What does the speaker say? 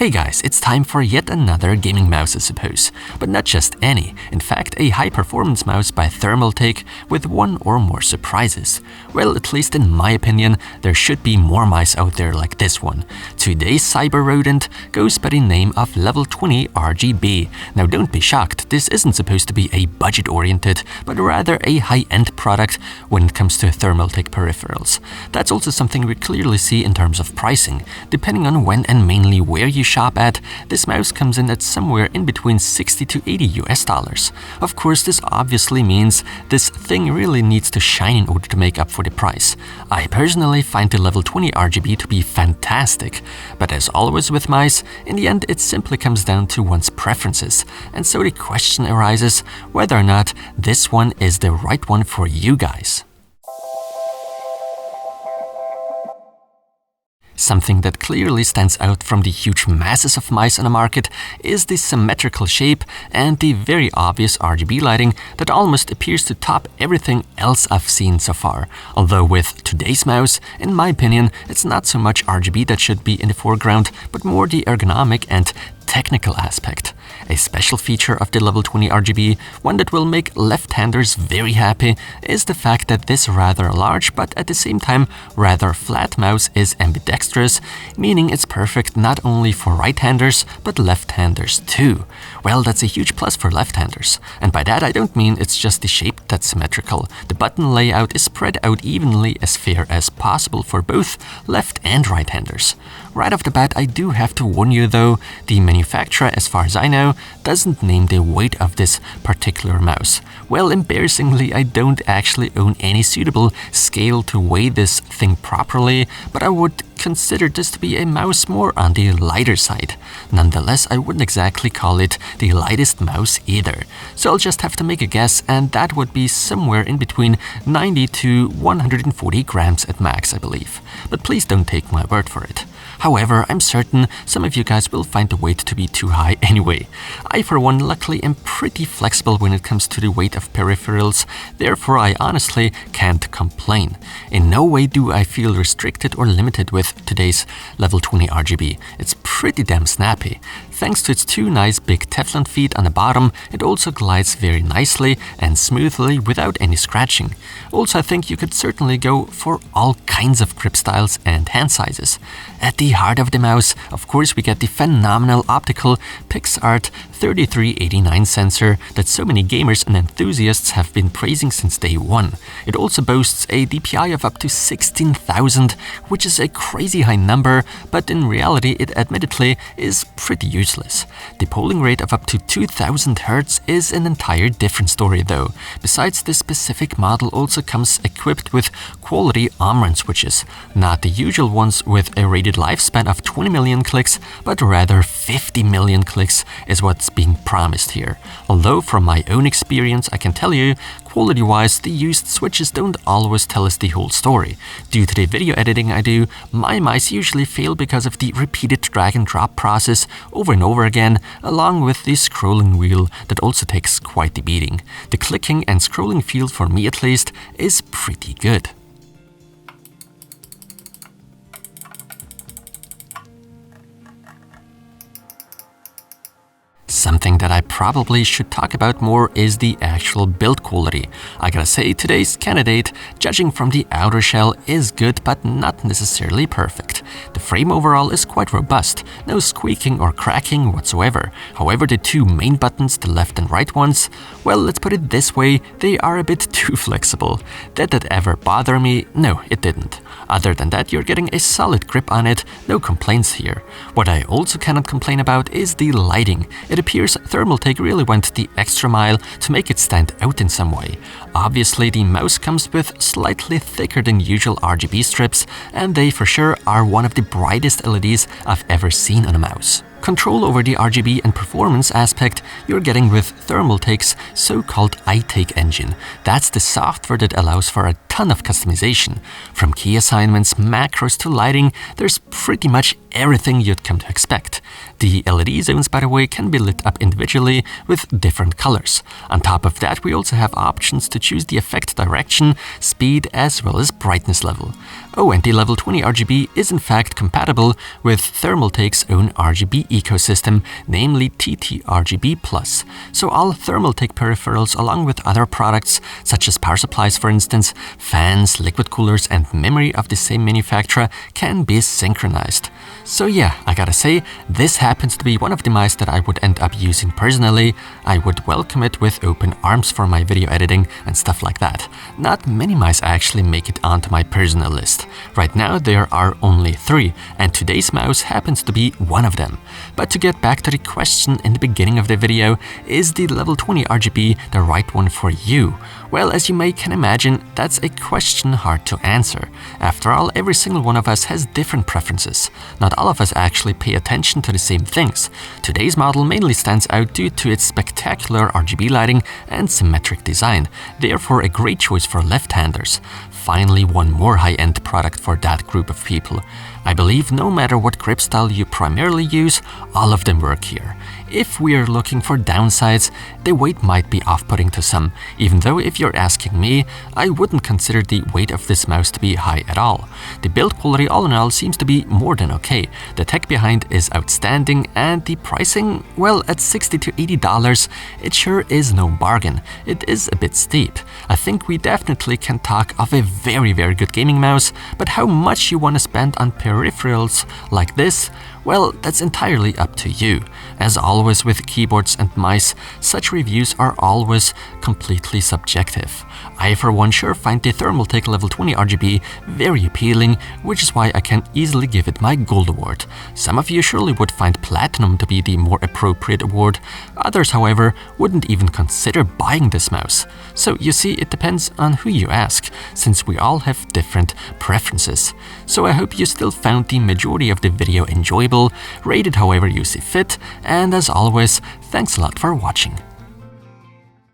Hey guys, it's time for yet another gaming mouse, I suppose. But not just any, in fact a high-performance mouse by Thermaltake with one or more surprises. Well, at least in my opinion, there should be more mice out there like this one. Today's cyber rodent goes by the name of Level 20 RGB. Now don't be shocked, this isn't supposed to be a budget-oriented, but rather a high-end product when it comes to Thermaltake peripherals. That's also something we clearly see in terms of pricing. Depending on when and mainly where you shop at, this mouse comes in at somewhere in between 60 to 80 US dollars. Of course, this obviously means this thing really needs to shine in order to make up for the price. I personally find the Level 20 RGB to be fantastic, but as always with mice, in the end it simply comes down to one's preferences, and so the question arises whether or not this one is the right one for you guys. Something that clearly stands out from the huge masses of mice on the market is the symmetrical shape and the very obvious RGB lighting that almost appears to top everything else I've seen so far. Although with today's mouse, in my opinion, it's not so much RGB that should be in the foreground, but more the ergonomic and technical aspect. A special feature of the Level 20 RGB, one that will make left-handers very happy, is the fact that this rather large but at the same time rather flat mouse is ambidextrous, meaning it's perfect not only for right-handers but left-handers too. Well, that's a huge plus for left-handers. And by that I don't mean it's just the shape that's symmetrical. The button layout is spread out evenly as fair as possible for both left and right-handers. Right off the bat, I do have to warn you though, the manufacturer, as far as I know, doesn't name the weight of this particular mouse. Well, embarrassingly, I don't actually own any suitable scale to weigh this thing properly, but I would consider this to be a mouse more on the lighter side. Nonetheless, I wouldn't exactly call it the lightest mouse either. So I'll just have to make a guess, and that would be somewhere in between 90 to 140 grams at max, I believe. But please don't take my word for it. However, I'm certain some of you guys will find the weight to be too high anyway. I, for one, luckily am pretty flexible when it comes to the weight of peripherals, therefore I honestly can't complain. In no way do I feel restricted or limited with today's Level 20 RGB. It's pretty damn snappy. Thanks to its two nice big Teflon feet on the bottom, it also glides very nicely and smoothly without any scratching. Also, I think you could certainly go for all kinds of grip styles and hand sizes. At the heart of the mouse, of course, we get the phenomenal optical PixArt 3389 sensor that so many gamers and enthusiasts have been praising since day one. It also boasts a DPI of up to 16,000, which is a crazy high number, but in reality it admittedly is pretty useless. The polling rate of up to 2000 Hz is an entire different story though. Besides, this specific model also comes equipped with quality arm-run switches, not the usual ones with a rated lifespan of 20 million clicks, but rather 50 million clicks is what's being promised here. Although from my own experience I can tell you, quality-wise, the used switches don't always tell us the whole story. Due to the video editing I do, my mice usually fail because of the repeated drag and drop process over and over again, along with the scrolling wheel that also takes quite the beating. The clicking and scrolling feel, for me at least, is pretty good. Something that I probably should talk about more is the actual build quality. I gotta say, today's candidate, judging from the outer shell, is good but not necessarily perfect. The frame overall is quite robust, no squeaking or cracking whatsoever. However, the two main buttons, the left and right ones, well, let's put it this way, they are a bit too flexible. Did that ever bother me? No, it didn't. Other than that, you're getting a solid grip on it, no complaints here. What I also cannot complain about is the lighting. It appears Thermaltake really went the extra mile to make it stand out in some way. Obviously, the mouse comes with slightly thicker than usual RGB strips, and they for sure are one of the brightest LEDs I've ever seen on a mouse. Control over the RGB and performance aspect you're getting with Thermaltake's so-called iTake engine. That's the software that allows for a ton of customization. From key assignments, macros to lighting, there's pretty much everything you'd come to expect. The LED zones, by the way, can be lit up individually with different colors. On top of that, we also have options to choose the effect direction, speed, as well as brightness level. Oh, and the Level 20 RGB is in fact compatible with Thermaltake's own RGB ecosystem, namely TT-RGB+. So all Thermaltake peripherals, along with other products such as power supplies for instance, fans, liquid coolers and memory of the same manufacturer can be synchronized. So yeah, I gotta say, this happens to be one of the mice that I would end up using personally. I would welcome it with open arms for my video editing and stuff like that. Not many mice actually make it onto my personal list. Right now there are only 3, and today's mouse happens to be one of them. But to get back to the question in the beginning of the video, is the level 20 RGB the right one for you? Well, as you may can imagine, that's a question hard to answer. After all, every single one of us has different preferences. Not all of us actually pay attention to the same things. Today's model mainly stands out due to its spectacular RGB lighting and symmetric design, therefore a great choice for left-handers. Finally, one more high-end product for that group of people. I believe no matter what grip style you primarily use, all of them work here. If we are looking for downsides, the weight might be off-putting to some, even though if you're asking me, I wouldn't consider the weight of this mouse to be high at all. The build quality all in all seems to be more than okay, the tech behind is outstanding, and the pricing, well, at $60 to $80, it sure is no bargain. It is a bit steep. I think we definitely can talk of a very good gaming mouse, but how much you want to spend on peripherals like this, well, that's entirely up to you. As always with keyboards and mice, such reviews are always completely subjective. I for one sure find the Thermaltake level 20 RGB very appealing, which is why I can easily give it my gold award. Some of you surely would find platinum to be the more appropriate award. Others, however, wouldn't even consider buying this mouse. So you see, it depends on who you ask, since we all have different preferences. So I hope you still found the majority of the video enjoyable. Rate it however you see fit, and as always, thanks a lot for watching.